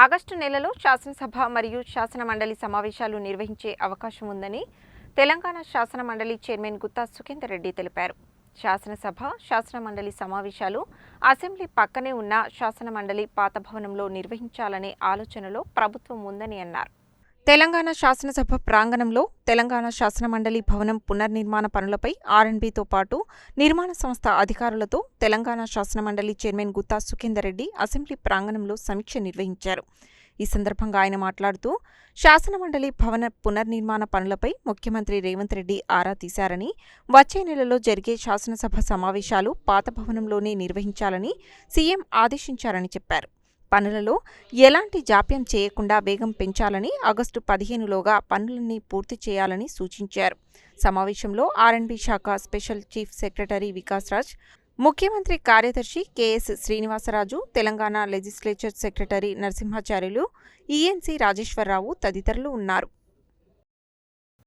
August నెలలో శాసనసభ మరియు శాసన మండలి సమావేశాలు నిర్వహించే అవకాశం ఉందని తెలంగాణ శాసన మండలి చైర్మన్ గుత్తా సుఖేందర్ రెడ్డి తెలిపారు. శాసనసభ, శాసన మండలి సమావేశాలు అసెంబ్లీ పక్కనే ఉన్న శాసన మండలి పాత భవనంలో నిర్వహించాలనే ఆలోచనలో ప్రభుత్వం ఉందని అన్నారు. తెలంగాణ శాసనసభ ప్రాంగణంలో తెలంగాణ శాసన మండలి భవనం పునర్నిర్మాణ పనులపై ఆర్ఎండ్బీతో పాటు నిర్మాణ సంస్థ అధికారులతో తెలంగాణ శాసన మండలి చైర్మన్ గుత్తా సుఖేందర్ రెడ్డి అసెంబ్లీ ప్రాంగణంలో సమీక్ష నిర్వహించారు. ఈ సందర్భంగా ఆయన మాట్లాడుతూ శాసన మండలి భవన పునర్నిర్మాణ పనులపై ముఖ్యమంత్రి రేవంత్ రెడ్డి ఆరా తీశారని, వచ్చే నెలలో జరిగే శాసనసభ సమావేశాలు పాత భవనంలోనే నిర్వహించాలని సీఎం ఆదేశించారని చెప్పారు. పనులలో ఎలాంటి జాప్యం చేయకుండా వేగం పెంచాలని, ఆగస్టు 15లోగా పనులన్నీ పూర్తి చేయాలని సూచించారు. సమావేశంలో ఆర్ఎండ్బీ శాఖ special chief secretary Vikas Raj, ముఖ్యమంత్రి కార్యదర్శి K S Srinivasaraju, Telangana legislature secretary Narasimhacharyulu, E N C Rajeshwara Rao తదితరులు ఉన్నారు.